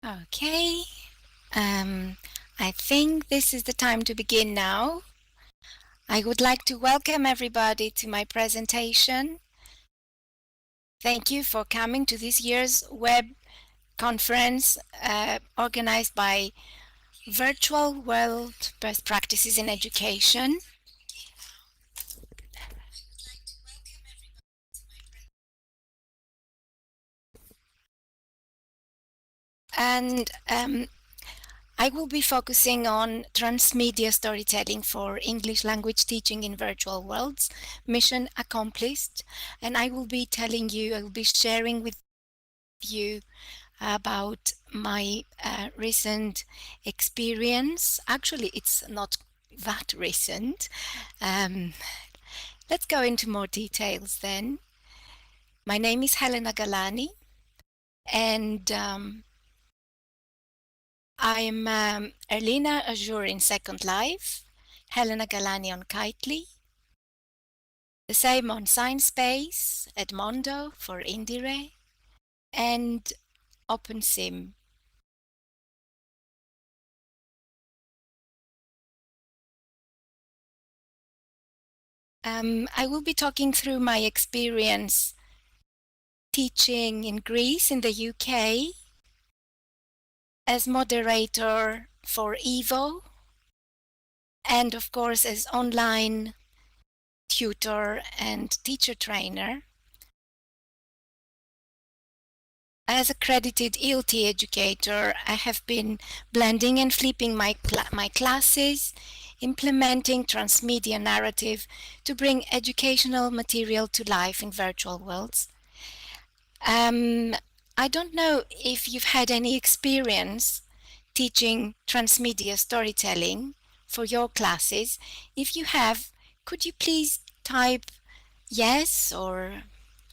Okay, I think this is the time to begin now. I would like to welcome everybody to my presentation. Thank you for coming to this year's web conference organized by Virtual World Best Practices in Education. And I will be focusing on transmedia storytelling for English language teaching in virtual worlds, mission accomplished. And I will be sharing with you about my recent experience. Actually, it's not that recent. Um, let's go into more details then. My name is Helena Galani, and I'm ErlinaAzure in Second Life, Helena Galani on Kitely, the same on ScienceSpace, Edmondo for Indire, and OpenSim. I will be talking through my experience teaching in Greece, in the UK, as moderator for EVO, and of course as online tutor and teacher trainer. As accredited ELT educator, I have been blending and flipping my classes, implementing transmedia narrative to bring educational material to life in virtual worlds. I don't know if you've had any experience teaching transmedia storytelling for your classes. If you have, could you please type yes or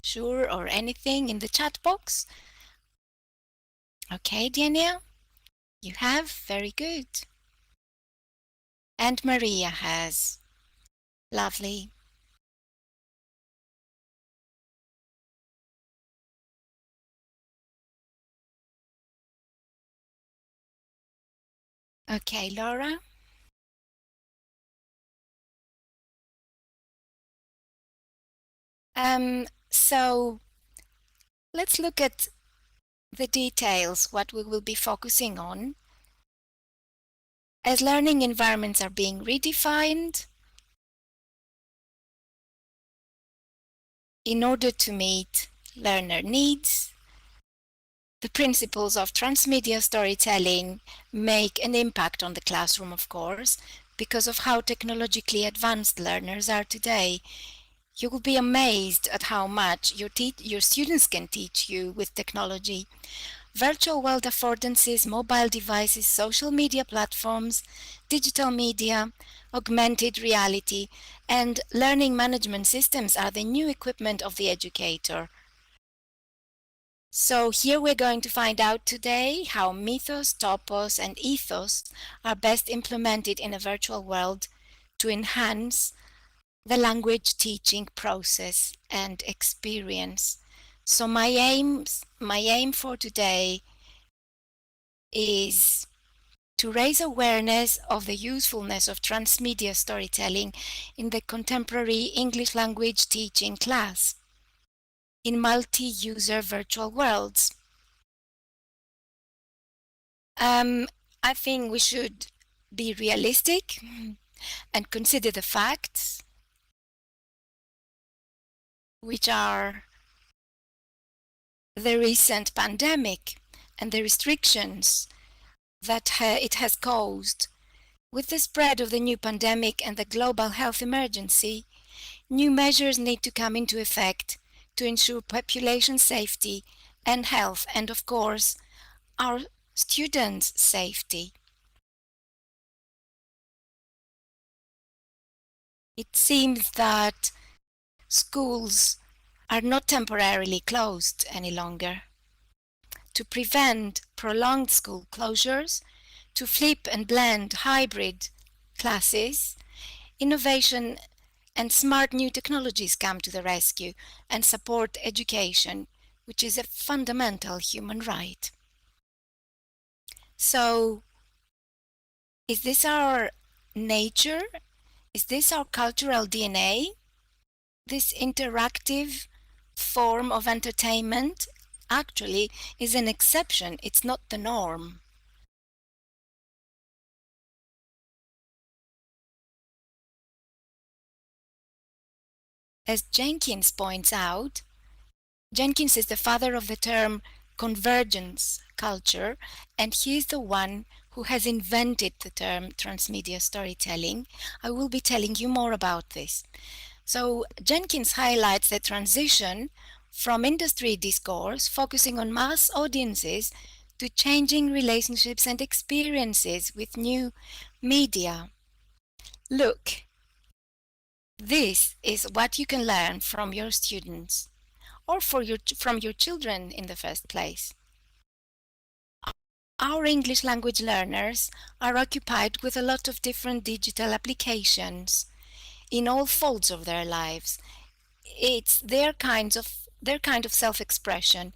sure or anything in the chat box? Okay, Diana, you have. Very good. And Maria has. Lovely. Okay, Laura. So let's look at the details, what we will be focusing on. As learning environments are being redefined in order to meet learner needs, the principles of transmedia storytelling make an impact on the classroom, of course, because of how technologically advanced learners are today. You will be amazed at how much your students can teach you with technology. Virtual world affordances, mobile devices, social media platforms, digital media, augmented reality, and learning management systems are the new equipment of the educator. So here we're going to find out today how mythos, topos, and ethos are best implemented in a virtual world to enhance the language teaching process and experience. So my aim for today is to raise awareness of the usefulness of transmedia storytelling in the contemporary English language teaching class in multi-user virtual worlds. I think we should be realistic and consider the facts, which are the recent pandemic and the restrictions that it has caused. With the spread of the new pandemic and the global health emergency, new measures need to come into effect to ensure population safety and health, and of course, our students' safety. It seems that schools are not temporarily closed any longer. To prevent prolonged school closures, to flip and blend hybrid classes, innovation and smart new technologies come to the rescue and support education, which is a fundamental human right. So, is this our nature? Is this our cultural DNA? This interactive form of entertainment actually is an exception, it's not the norm. As Jenkins points out, Jenkins is the father of the term convergence culture, and he is the one who has invented the term transmedia storytelling. I will be telling you more about this. So Jenkins highlights the transition from industry discourse focusing on mass audiences to changing relationships and experiences with new media. Look, this is what you can learn from your students or from your children in the first place. Our English language learners are occupied with a lot of different digital applications in all folds of their lives. It's their kind of self-expression.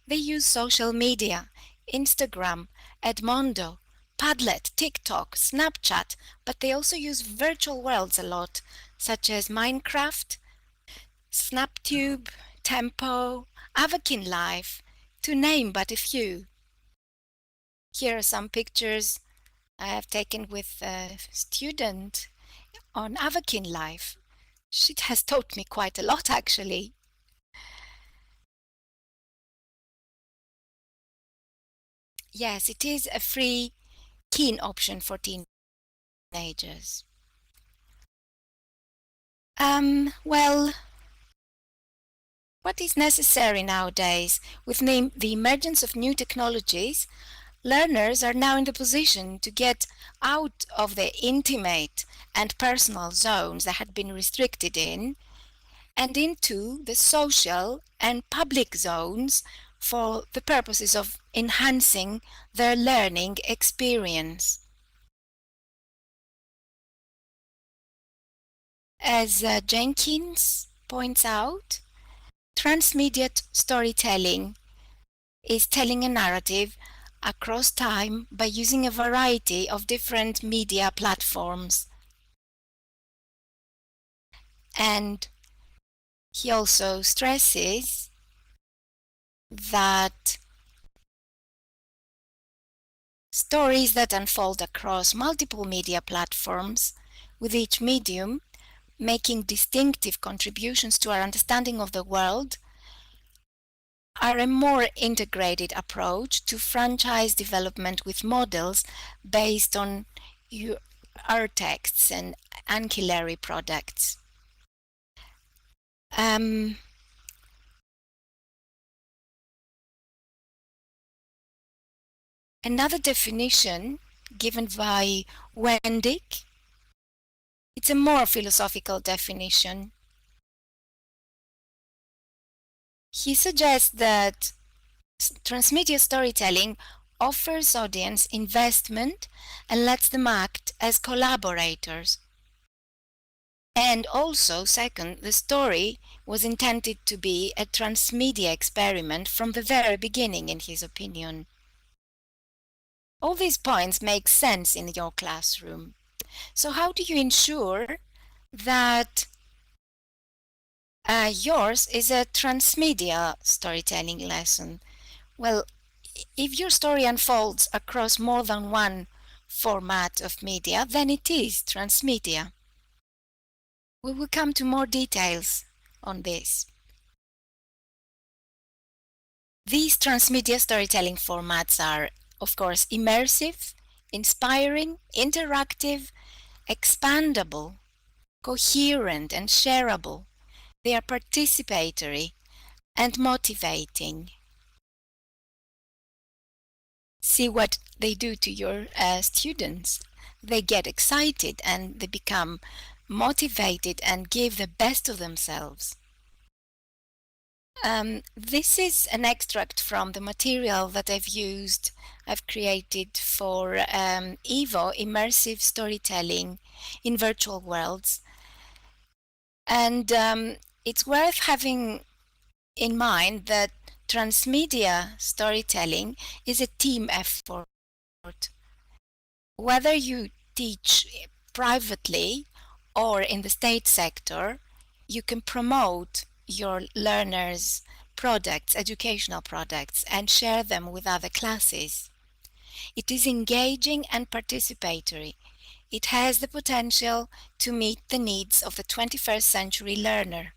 They use social media, Instagram, Edmondo, Padlet, TikTok, Snapchat, but they also use virtual worlds a lot, such as Minecraft, SnapTube, Tempo, Avakin Life, to name but a few. Here are some pictures I have taken with a student on Avakin Life. She has taught me quite a lot, actually. Yes, it is a free, keen option for teenagers. Well, what is necessary nowadays? With the emergence of new technologies, learners are now in the position to get out of the intimate and personal zones that had been restricted in and into the social and public zones for the purposes of enhancing their learning experience. As Jenkins points out, transmedia storytelling is telling a narrative across time by using a variety of different media platforms. And he also stresses that stories that unfold across multiple media platforms, with each medium making distinctive contributions to our understanding of the world, are a more integrated approach to franchise development with models based on our texts and ancillary products. Another definition given by Wendick, it's a more philosophical definition. He suggests that transmedia storytelling offers audience investment and lets them act as collaborators. And also, second, the story was intended to be a transmedia experiment from the very beginning, in his opinion. All these points make sense in your classroom. So how do you ensure that yours is a transmedia storytelling lesson? Well, if your story unfolds across more than one format of media, then it is transmedia. We will come to more details on this. These transmedia storytelling formats are, of course, immersive, inspiring, interactive, expandable, coherent, and shareable. They are participatory and motivating. See what they do to your students. They get excited and they become motivated and give the best of themselves. This is an extract from the material that I've created for EVO, Immersive Storytelling in Virtual Worlds. And it's worth having in mind that transmedia storytelling is a team effort. Whether you teach privately or in the state sector, you can promote your learners' products, educational products, and share them with other classes. It is engaging and participatory. It has the potential to meet the needs of the 21st century learner.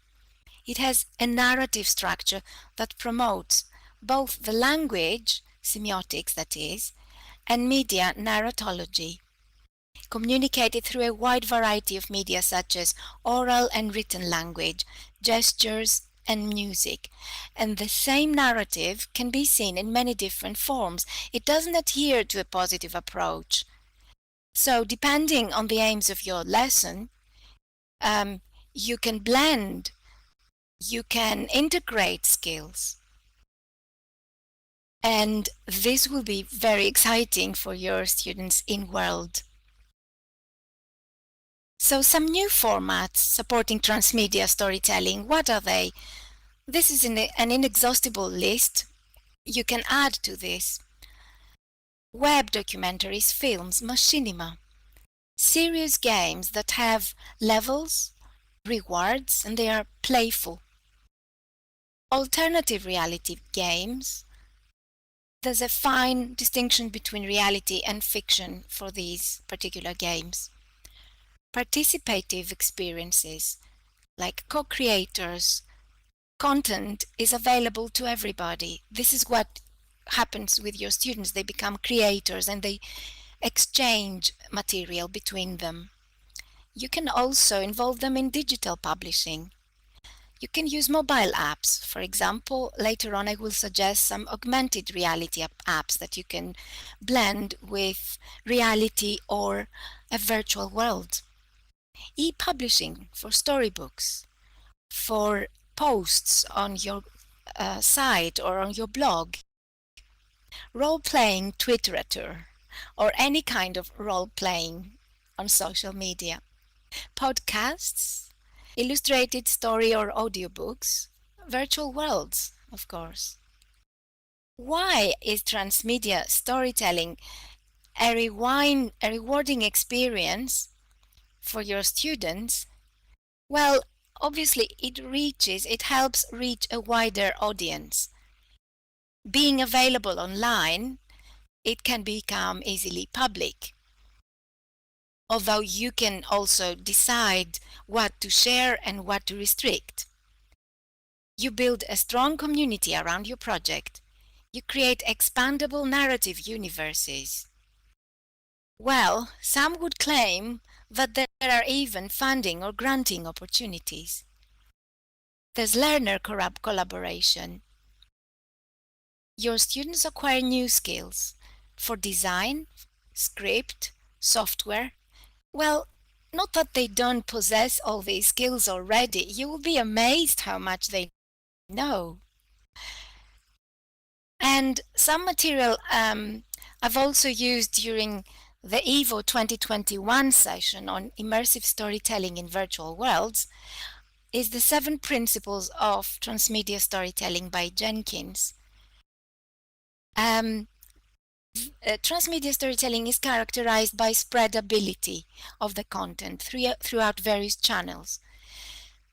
It has a narrative structure that promotes both the language, semiotics that is, and media narratology, communicated through a wide variety of media such as oral and written language, gestures, and music. And the same narrative can be seen in many different forms. It doesn't adhere to a positive approach. So depending on the aims of your lesson, you can blend, you can integrate skills. And this will be very exciting for your students in world. So some new formats supporting transmedia storytelling, what are they? This is an inexhaustible list. You can add to this. Web documentaries, films, machinima. Serious games that have levels, rewards, and they are playful. Alternative reality games. There's a fine distinction between reality and fiction for these particular games. Participative experiences, like co-creators. Content is available to everybody. This is what happens with your students. They become creators and they exchange material between them. You can also involve them in digital publishing. You can use mobile apps. For example, later on I will suggest some augmented reality apps that you can blend with reality or a virtual world. E-publishing for storybooks, for posts on your site or on your blog. Role-playing Twitterature or any kind of role-playing on social media. Podcasts, illustrated story or audiobooks, virtual worlds, of course. Why is transmedia storytelling a rewarding experience for your students? Well, obviously it helps reach a wider audience. Being available online, it can become easily public. Although you can also decide what to share and what to restrict. You build a strong community around your project. You create expandable narrative universes. Well, some would claim that there are even funding or granting opportunities. There's learner collaboration. Your students acquire new skills for design, script, software. Well, not that they don't possess all these skills already. You will be amazed how much they know. And some material I've also used during the EVO 2021 session on immersive storytelling in virtual worlds is the 7 principles of transmedia storytelling by Jenkins. Transmedia storytelling is characterized by spreadability of the content throughout various channels.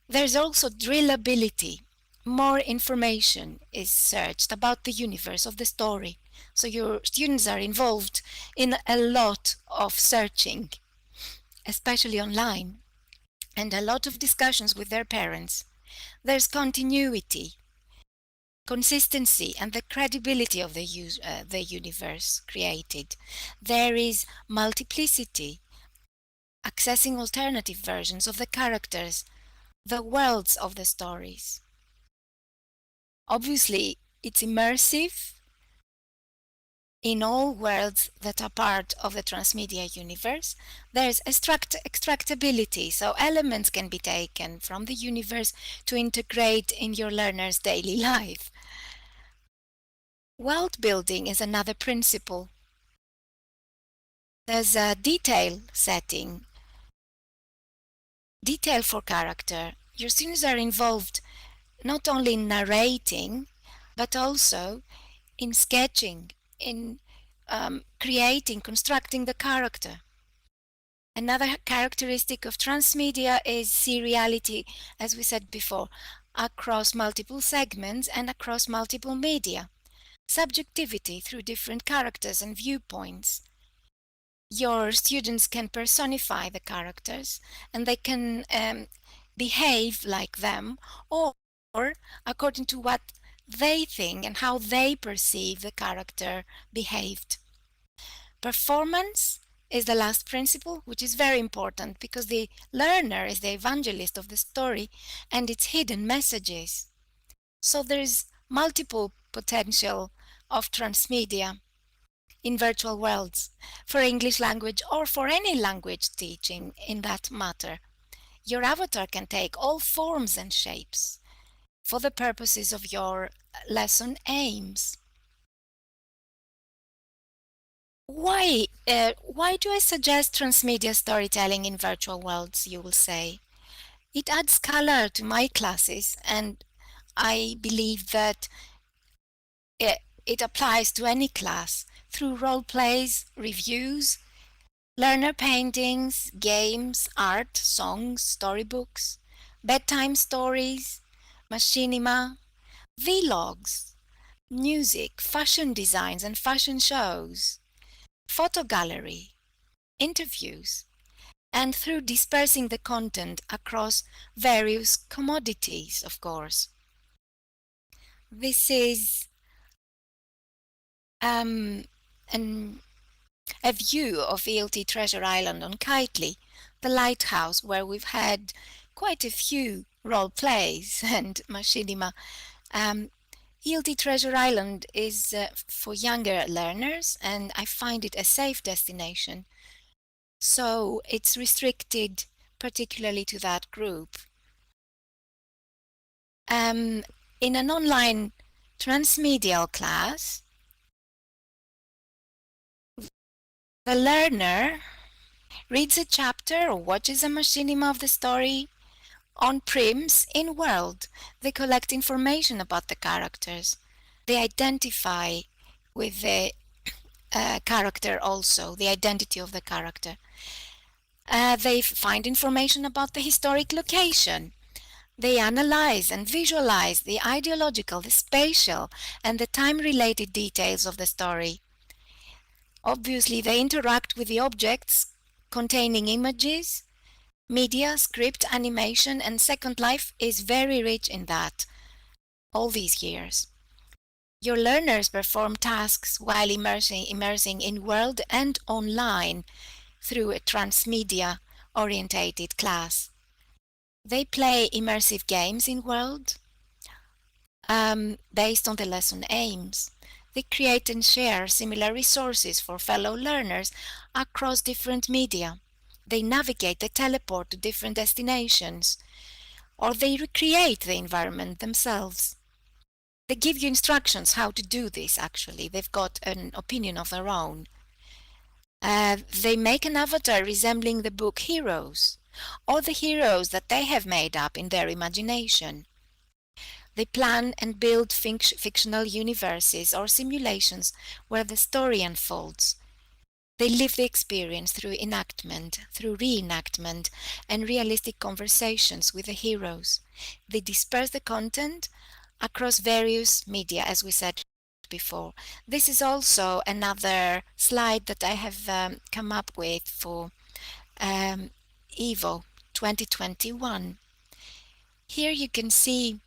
There's also drillability. More information is searched about the universe of the story. So your students are involved in a lot of searching, especially online, and a lot of discussions with their parents. There's continuity, consistency, and the credibility of the universe created. There is multiplicity, accessing alternative versions of the characters, the worlds of the stories. Obviously, it's immersive in all worlds that are part of the transmedia universe. There's extractability, so elements can be taken from the universe to integrate in your learner's daily life. World building is another principle. There's a detail setting, detail for character. Your students are involved not only in narrating, but also in sketching, in creating, constructing the character. Another characteristic of transmedia is seriality, as we said before, across multiple segments and across multiple media. Subjectivity through different characters and viewpoints. Your students can personify the characters and they can behave like them, or according to what they think and how they perceive the character behaved. Performance is the last principle, which is very important because the learner is the evangelist of the story and its hidden messages. So there's multiple potential of transmedia in virtual worlds for English language or for any language teaching in that matter. Your avatar can take all forms and shapes for the purposes of your lesson aims. Why do I suggest transmedia storytelling in virtual worlds, you will say? It adds color to my classes, and I believe that it applies to any class through role plays, reviews, learner paintings, games, art, songs, storybooks, bedtime stories, machinima, vlogs, music, fashion designs and fashion shows, photo gallery, interviews, and through dispersing the content across various commodities, of course. This is an a view of ELT Treasure Island on Kitely, the lighthouse where we've had quite a few role plays and machinima. ELT Treasure Island is for younger learners, and I find it a safe destination. So it's restricted particularly to that group. In an online transmedial class, the learner reads a chapter or watches a machinima of the story on prims in world. They collect information about the characters. They identify with the character also, the identity of the character. They find information about the historic location. They analyze and visualize the ideological, the spatial, and the time-related details of the story. Obviously, they interact with the objects containing images, media, script, animation, and Second Life is very rich in that all these years. Your learners perform tasks while immersing in world and online through a transmedia-orientated class. They play immersive games in world based on the lesson aims. They create and share similar resources for fellow learners across different media. They navigate, they teleport to different destinations, or they recreate the environment themselves. They give you instructions how to do this actually. They've got an opinion of their own. They make an avatar resembling the book heroes, or the heroes that they have made up in their imagination. They plan and build fictional universes or simulations where the story unfolds. They live the experience through enactment, through reenactment, and realistic conversations with the heroes. They disperse the content across various media, as we said before. This is also another slide that I have come up with for EVO 2021. Here you can see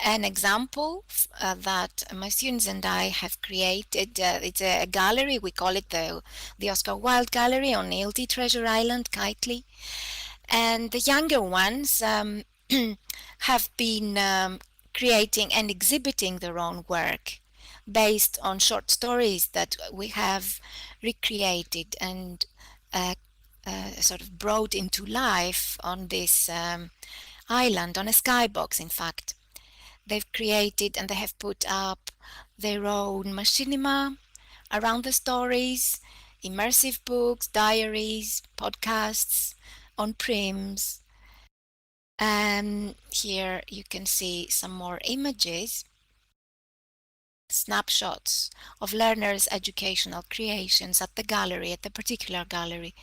an example that my students and I have created. It's a gallery, we call it the Oscar Wilde Gallery on ELT Treasure Island, Kitely. And the younger ones have been creating and exhibiting their own work based on short stories that we have recreated and sort of brought into life on this island, on a skybox in fact. They've created and they have put up their own machinima around the stories, immersive books, diaries, podcasts, on prims. And here you can see some more images. snapshots of learners' educational creations at the gallery, at the particular gallery.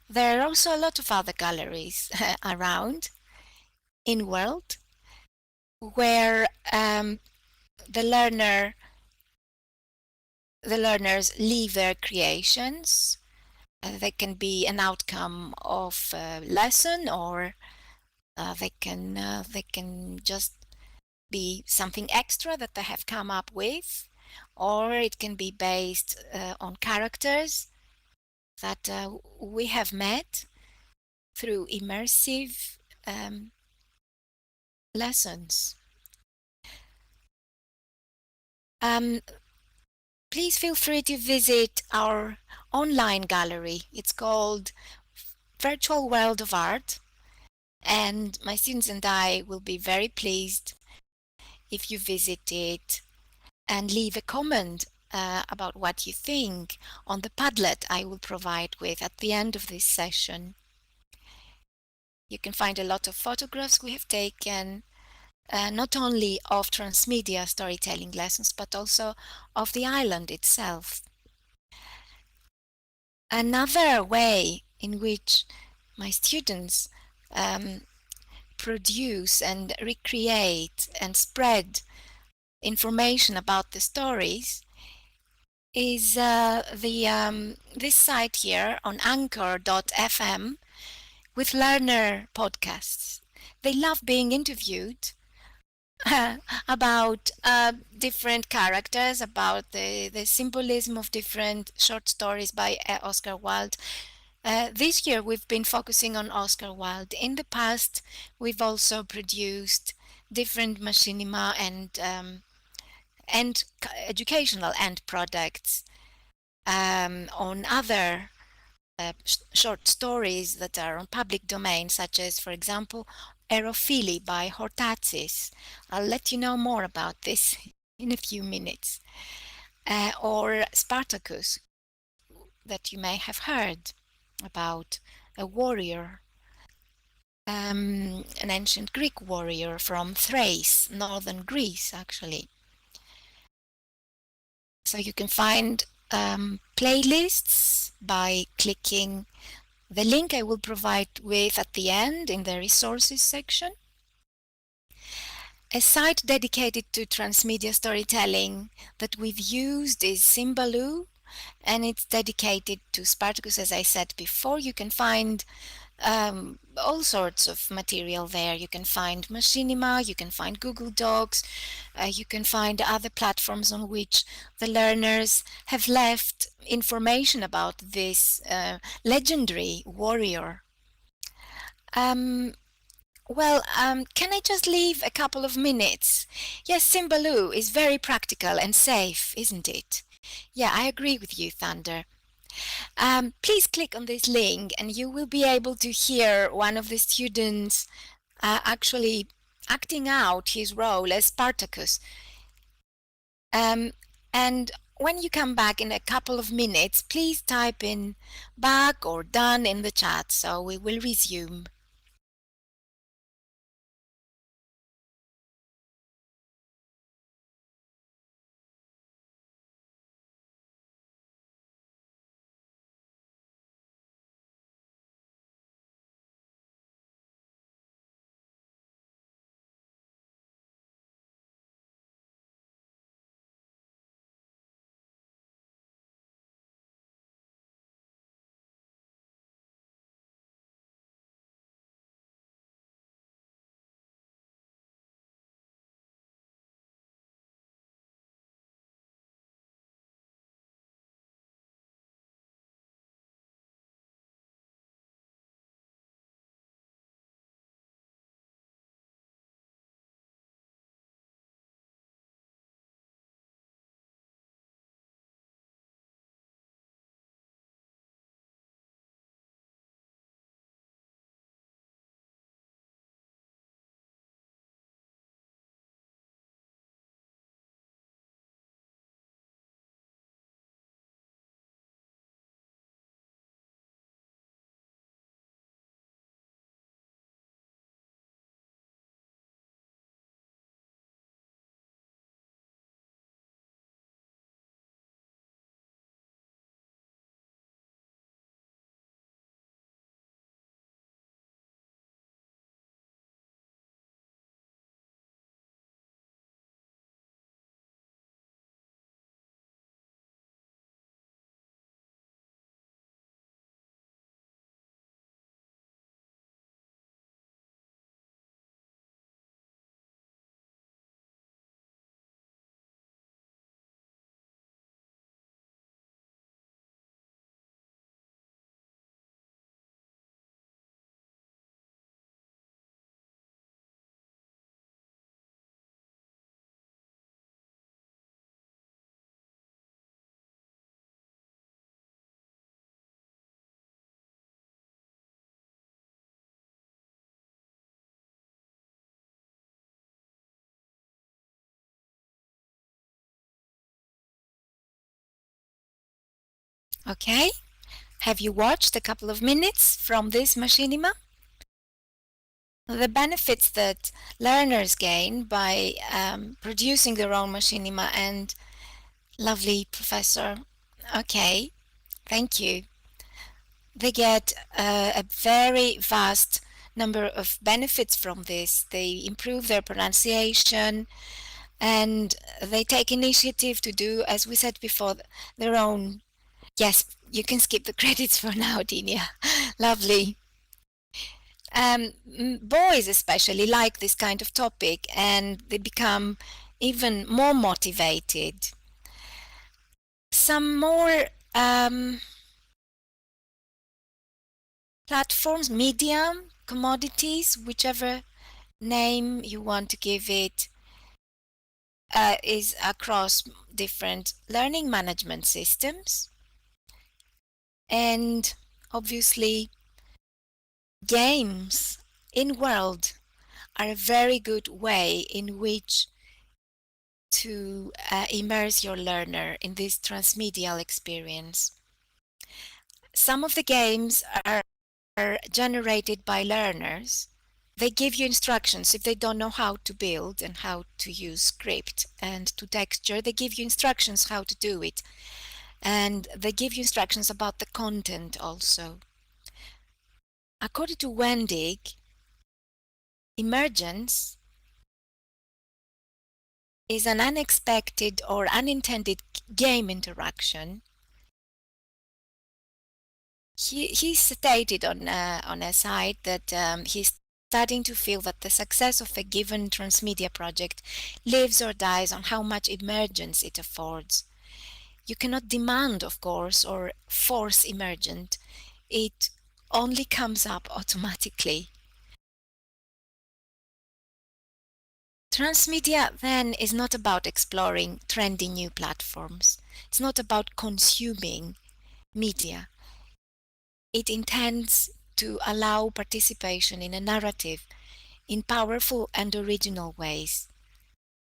There are also a lot of other galleries around in world where the learners leave their creations. They can be an outcome of a lesson, or they can just be something extra that they have come up with, or it can be based on characters that we have met through immersive lessons. Please feel free to visit our online gallery. It's called Virtual World of Art, and my students and I will be very pleased if you visit it and leave a comment about what you think on the Padlet I will provide with at the end of this session. You can find a lot of photographs we have taken, not only of transmedia storytelling lessons, but also of the island itself. Another way in which my students produce and recreate and spread information about the stories is this site here on anchor.fm with learner podcasts. They love being interviewed about different characters, about the symbolism of different short stories by Oscar Wilde. This year we've been focusing on Oscar Wilde. In the past, we've also produced different machinima and educational end products on other short stories that are on public domain, such as, for example, Aerophili by Hortatzis. I'll let you know more about this in a few minutes. Or Spartacus, that you may have heard about, a warrior, an ancient Greek warrior from Thrace, northern Greece, actually. So you can find playlists by clicking the link I will provide with at the end in the resources section. A site dedicated to transmedia storytelling that we've used is Symbaloo, and it's dedicated to Spartacus, as I said before. You can find all sorts of material there. You can find Machinima, you can find Google Docs, you can find other platforms on which the learners have left information about this legendary warrior. Can I just leave a couple of minutes? Yes, Symbaloo is very practical and safe, isn't it? Yeah, I agree with you, Thunder. Please click on this link and you will be able to hear one of the students actually acting out his role as Spartacus. And when you come back in a couple of minutes, please type in back or done in the chat, so we will resume. Okay? Have you watched a couple of minutes from this machinima? The benefits that learners gain by producing their own machinima and lovely professor. Okay, thank you. They get a very vast number of benefits from this. They improve their pronunciation and they take initiative to do, as we said before, their own. Yes, you can skip the credits for now, Dinia. Lovely. Boys especially like this kind of topic and they become even more motivated. Some more platforms, medium, commodities, whichever name you want to give it, is across different learning management systems. And obviously, games in world are a very good way in which to immerse your learner in this transmedial experience. Some of the games are generated by learners. They give you instructions if they don't know how to build and how to use script and to texture. They give you instructions how to do it, and they give you instructions about the content also. According to Wendig, emergence is an unexpected or unintended game interaction. He stated on a site that he's starting to feel that the success of a given transmedia project lives or dies on how much emergence it affords. You cannot demand, of course, or force emergent. It only comes up automatically. Transmedia then is not about exploring trendy new platforms. It's not about consuming media. It intends to allow participation in a narrative in powerful and original ways.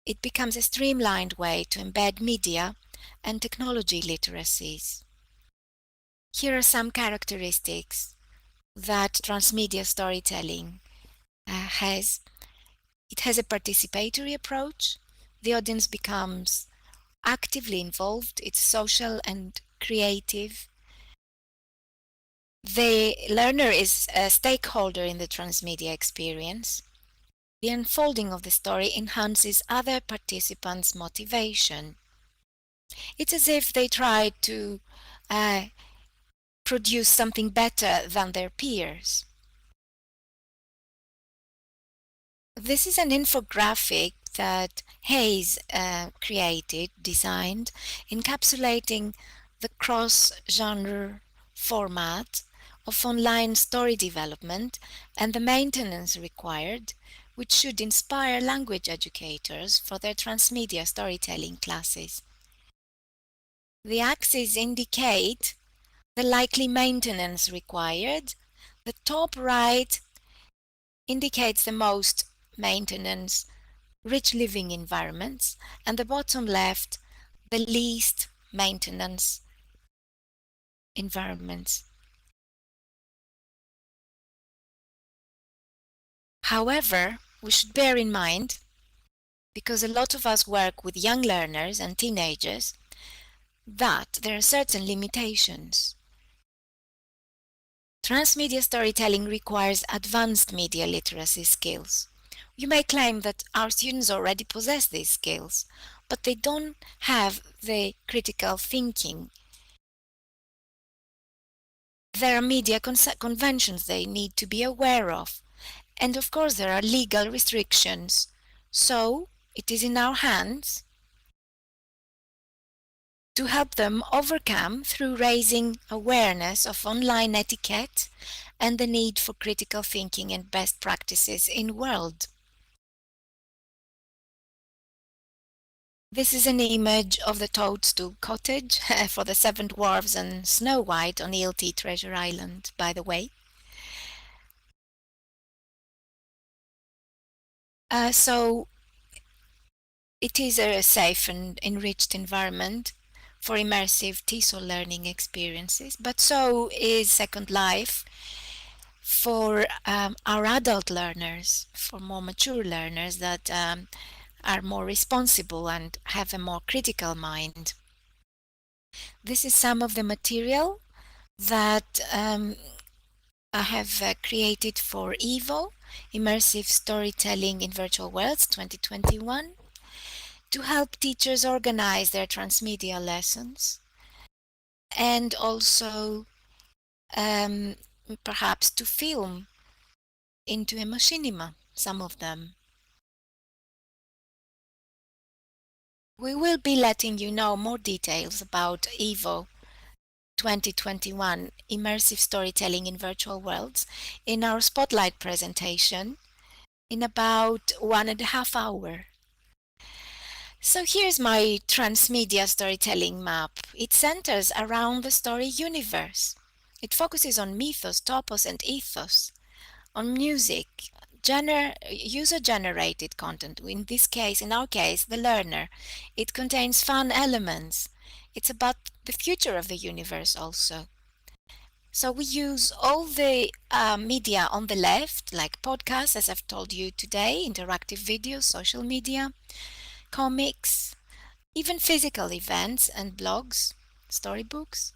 It becomes a streamlined way to embed media and technology literacies. Here are some characteristics that transmedia storytelling has. It has a participatory approach. The audience becomes actively involved. It's social and creative. The learner is a stakeholder in the transmedia experience. The unfolding of the story enhances other participants' motivation. It's as if they try to produce something better than their peers. This is an infographic that Hayes designed, encapsulating the cross-genre format of online story development and the maintenance required, which should inspire language educators for their transmedia storytelling classes. The axes indicate the likely maintenance required. The top right indicates the most maintenance rich living environments, and the bottom left the least maintenance environments. However, we should bear in mind, because a lot of us work with young learners and teenagers, that there are certain limitations. Transmedia storytelling requires advanced media literacy skills. You may claim that our students already possess these skills, but they don't have the critical thinking. There are media conventions they need to be aware of, and of course there are legal restrictions. So it is in our hands to help them overcome through raising awareness of online etiquette and the need for critical thinking and best practices in world. This is an image of the Toadstool Cottage for the Seven Dwarfs and Snow White on ELT Treasure Island, by the way. So it is a safe and enriched environment for immersive TESOL learning experiences, but so is Second Life for our adult learners, for more mature learners that are more responsible and have a more critical mind. This is some of the material that I have created for EVO, Immersive Storytelling in Virtual Worlds 2021, to help teachers organize their transmedia lessons and also um, perhaps to film into a machinima, some of them. We will be letting you know more details about EVO 2021 Immersive Storytelling in Virtual Worlds in our Spotlight presentation in about 1.5 hours. So here's my transmedia storytelling map. It centers around the story universe. It focuses on mythos, topos, and ethos, on music, user-generated content. In our case, the learner. It contains fun elements. It's about the future of the universe also. So we use all the media on the left, like podcasts, as I've told you today, interactive videos, social media, comics, even physical events and blogs, storybooks.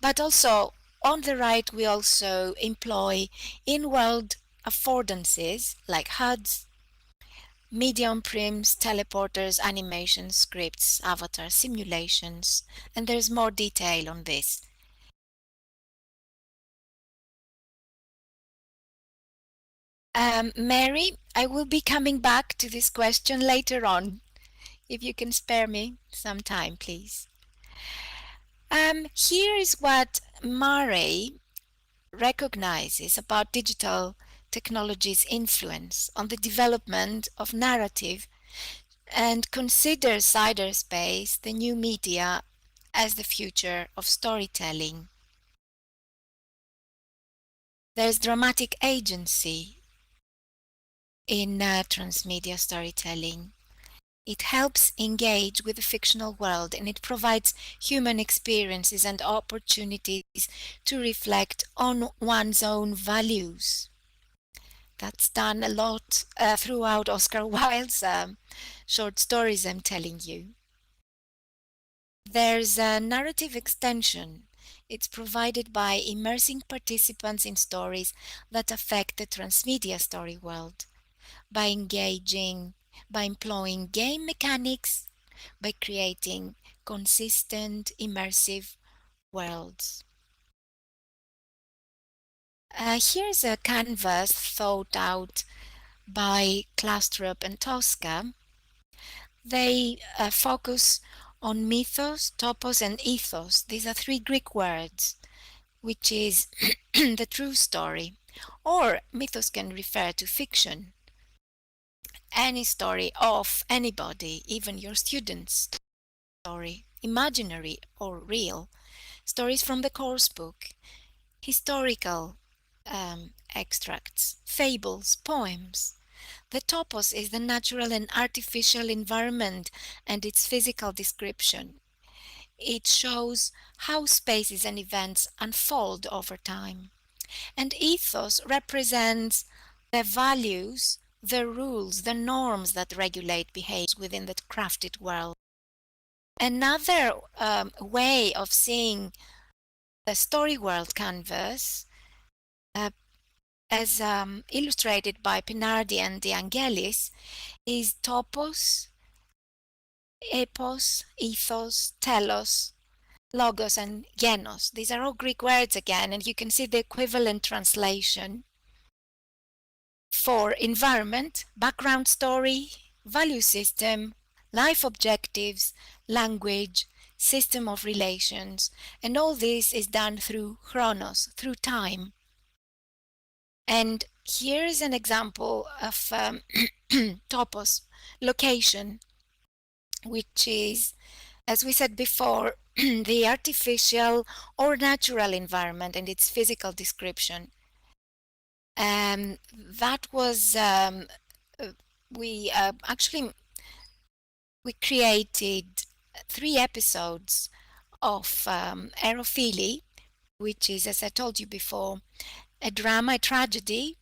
But also on the right, we also employ in-world affordances like HUDs, medium prims, teleporters, animations, scripts, avatars, simulations, and there's more detail on this. Mary, I will be coming back to this question later on. If you can spare me some time, please. Here is what Murray recognizes about digital technology's influence on the development of narrative and considers cyberspace, the new media, as the future of storytelling. There's dramatic agency in transmedia storytelling. It helps engage with the fictional world and it provides human experiences and opportunities to reflect on one's own values. That's done a lot throughout Oscar Wilde's short stories, I'm telling you. There's a narrative extension. It's provided by immersing participants in stories that affect the transmedia story world, by employing game mechanics, by creating consistent, immersive worlds. Here's a canvas thought out by Klastrup and Tosca. They focus on mythos, topos, and ethos. These are three Greek words, which is the true story. Or mythos can refer to fiction. Any story of anybody, even your students' story, imaginary or real. Stories from the course book, historical extracts, fables, poems. The topos is the natural and artificial environment and its physical description. It shows how spaces and events unfold over time. And ethos represents the values, the rules, the norms that regulate behavior within the crafted world. Another way of seeing the story world canvas, as illustrated by Pinardi and De Angelis, is topos, epos, ethos, telos, logos, and genos. These are all Greek words again, and you can see the equivalent translation for environment, background story, value system, life objectives, language, system of relations, and all this is done through chronos, through time. And here is an example of topos, location, which is, as we said before, the artificial or natural environment and its physical description. That was we actually we created 3 episodes of Aerophili, which is, as I told you before, a drama, a tragedy,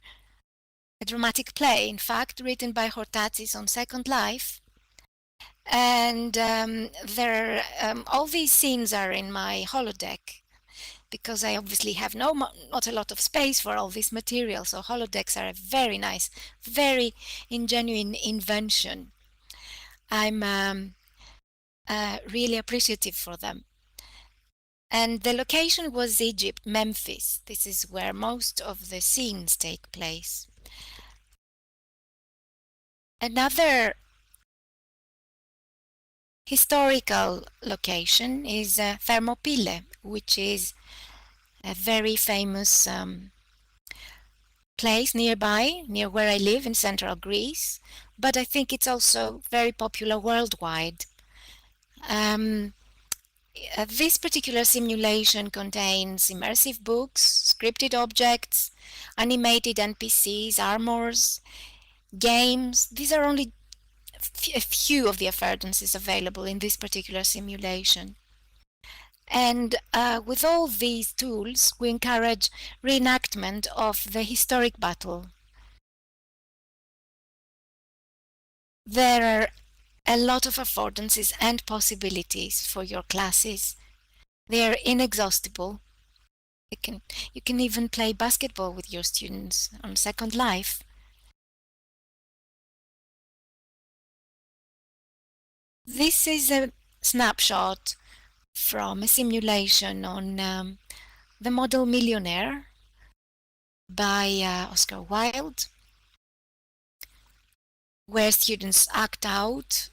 a dramatic play, in fact, written by Hortazis on Second Life. And all these scenes are in my holodeck because I obviously have not a lot of space for all this material. So holodecks are a very nice, very genuine invention. I'm really appreciative for them. And the location was Egypt, Memphis. This is where most of the scenes take place. Another historical location is Thermopylae, which is a very famous place nearby, near where I live in central Greece, but I think it's also very popular worldwide. This particular simulation contains immersive books, scripted objects, animated NPCs, armors, games. These are only a few of the affordances available in this particular simulation. And with all these tools, we encourage reenactment of the historic battle. There are a lot of affordances and possibilities for your classes. They are inexhaustible. You can even play basketball with your students on Second Life. This is a snapshot from a simulation on the model Millionaire by Oscar Wilde, where students act out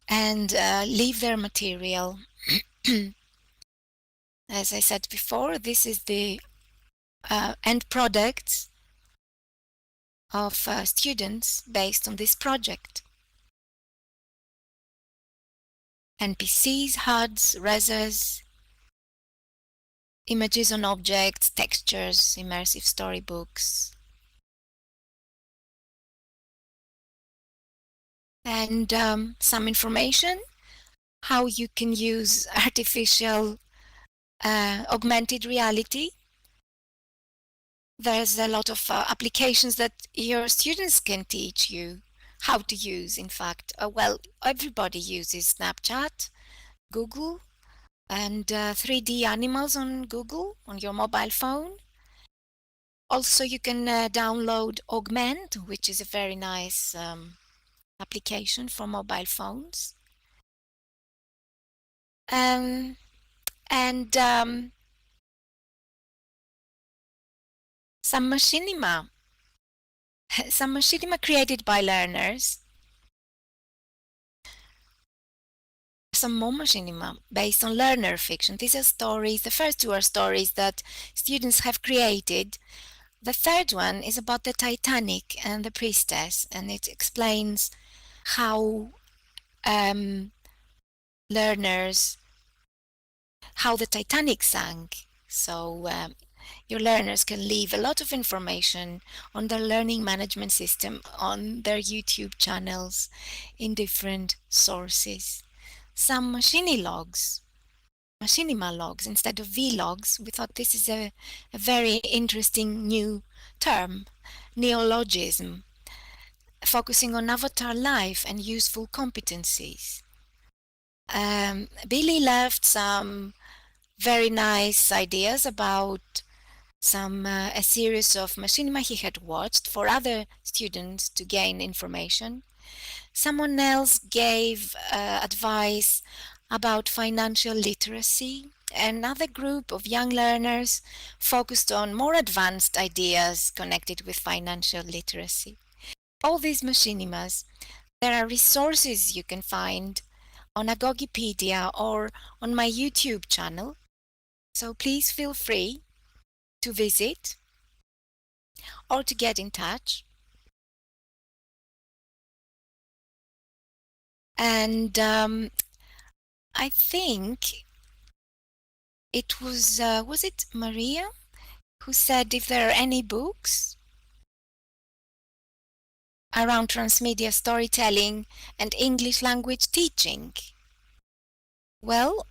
and leave their material. As I said before, this is the end product of students based on this project. NPCs, HUDs, resas, images on objects, textures, immersive storybooks. And some information, how you can use artificial augmented reality. There's a lot of applications that your students can teach you how to use, in fact. Well, everybody uses Snapchat, Google, and 3D animals on Google, on your mobile phone. Also, you can download Augment, which is a very nice application for mobile phones. And some machinima. Some machinima created by learners. Some more machinima based on learner fiction. These are stories. The first two are stories that students have created. The third one is about the Titanic and the priestess, and it explains how learners, how the Titanic sank. So your learners can leave a lot of information on their learning management system on their YouTube channels in different sources. Some machinima logs instead of vlogs. We thought this is a very interesting new term, neologism, focusing on avatar life and useful competencies. Billy left some very nice ideas about a series of machinima he had watched for other students to gain information. Someone else gave advice about financial literacy. Another group of young learners focused on more advanced ideas connected with financial literacy. All these machinimas, there are resources you can find on Agogipedia or on my YouTube channel. So please feel free to visit or to get in touch. And I think it was it Maria who said if there are any books around transmedia storytelling and English language teaching? Well,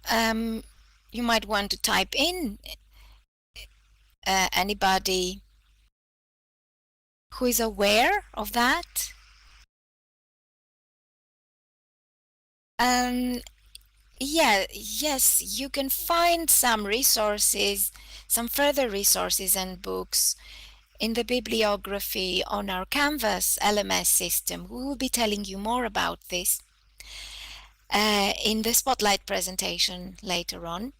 you might want to type in anybody who is aware of that. Um, yes, you can find some resources, some further resources and books in the bibliography on our Canvas LMS system. We will be telling you more about this in the Spotlight presentation later on.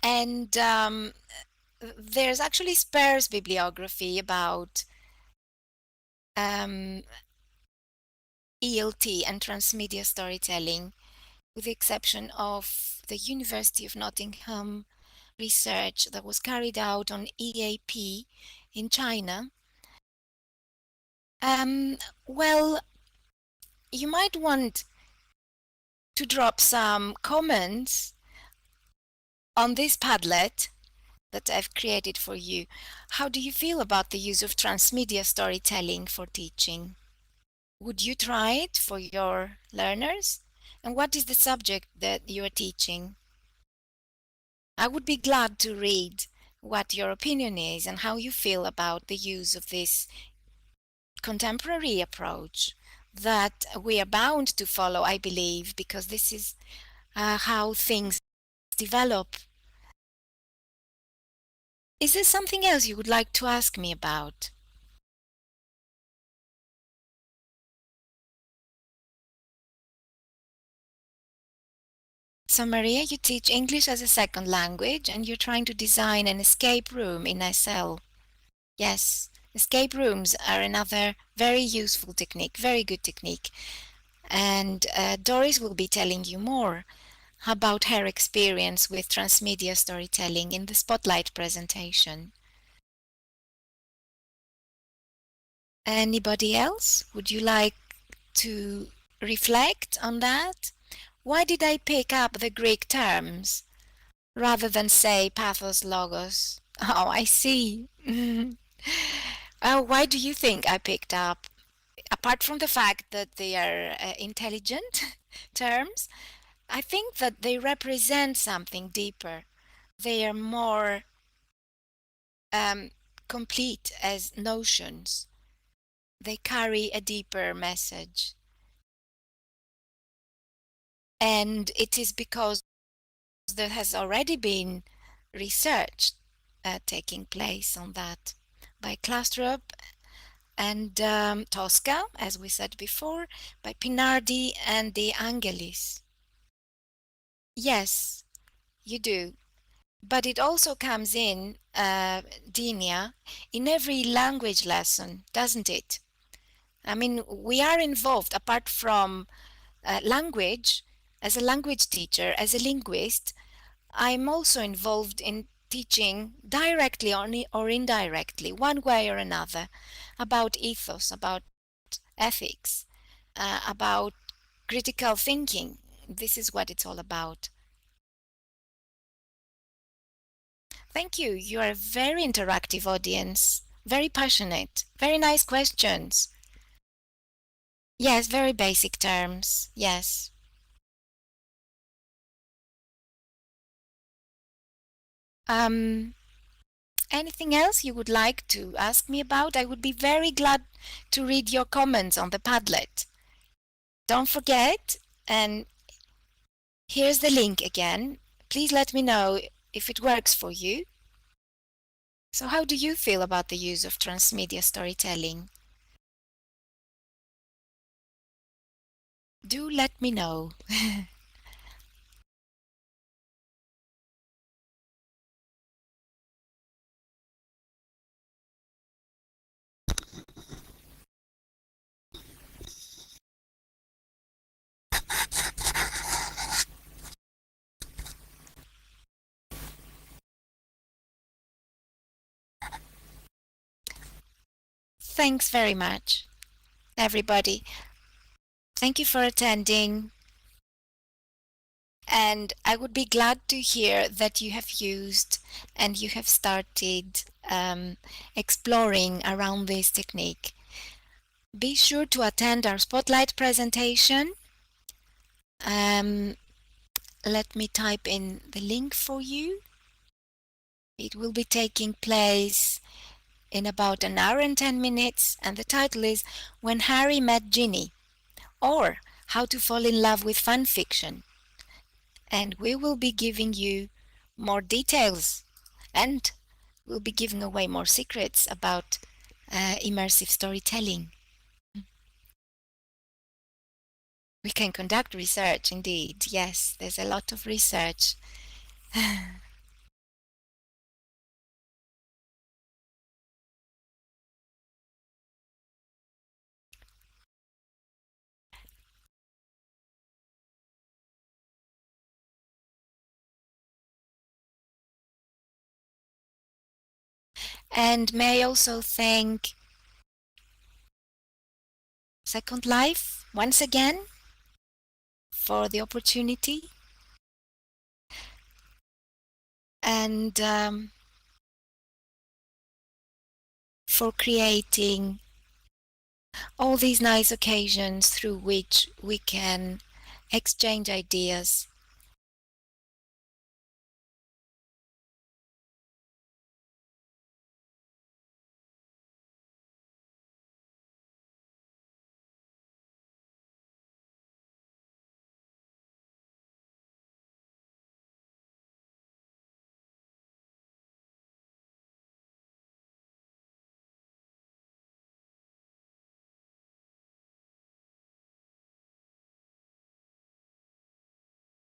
And there's actually sparse bibliography about ELT and transmedia storytelling, with the exception of the University of Nottingham research that was carried out on EAP in China. Well, you might want to drop some comments on this Padlet that I've created for you. How do you feel about the use of transmedia storytelling for teaching? Would you try it for your learners? And what is the subject that you are teaching? I would be glad to read what your opinion is and how you feel about the use of this contemporary approach that we are bound to follow, I believe, because this is how things develop. Is there something else you would like to ask me about? So Maria, you teach English as a second language and you're trying to design an escape room in SL. Yes, escape rooms are another very useful technique, very good technique. And Doris will be telling you more about her experience with transmedia storytelling in the Spotlight presentation. Anybody else? Would you like to reflect on that? Why did I pick up the Greek terms rather than say pathos logos? Oh, I see. Why do you think I picked up? Apart from the fact that they are intelligent terms, I think that they represent something deeper. They are more complete as notions. They carry a deeper message. And it is because there has already been research taking place on that by Klastrup and Tosca, as we said before, by Pinardi and De Angelis. Yes, you do. But it also comes in, Dinia, in every language lesson, doesn't it? I mean, we are involved, apart from language, as a language teacher, as a linguist, I'm also involved in teaching directly or indirectly, one way or another, about ethos, about ethics, about critical thinking. This is what it's all about. Thank you. You are a very interactive audience, very passionate, very nice questions. Yes, very basic terms. Yes. Anything else you would like to ask me about? I would be very glad to read your comments on the Padlet. Don't forget, and here's the link again. Please let me know if it works for you. So how do you feel about the use of transmedia storytelling? Do let me know. Thanks very much, everybody. Thank you for attending. And I would be glad to hear that you have used and you have started exploring around this technique. Be sure to attend our Spotlight presentation let me type in the link for you. It will be taking place in about an hour and 10 minutes, and the title is When Harry Met Ginny, or How to Fall in Love with Fan Fiction. And we will be giving you more details, and we'll be giving away more secrets about immersive storytelling. We can conduct research, indeed. Yes, there's a lot of research. And may I also thank Second Life once again for the opportunity, and for creating all these nice occasions through which we can exchange ideas.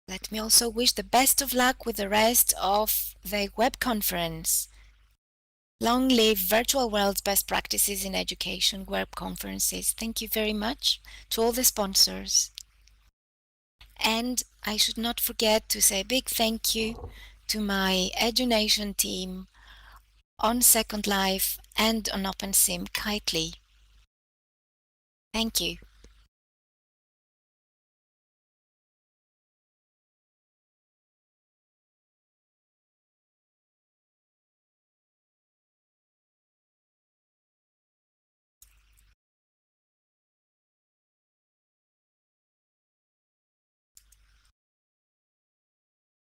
Let me also wish the best of luck with the rest of the web conference. Long live Virtual World's Best Practices in Education web conferences. Thank you very much to all the sponsors. And I should not forget to say a big thank you to my EduNation team on Second Life and on OpenSim Kitely. Thank you.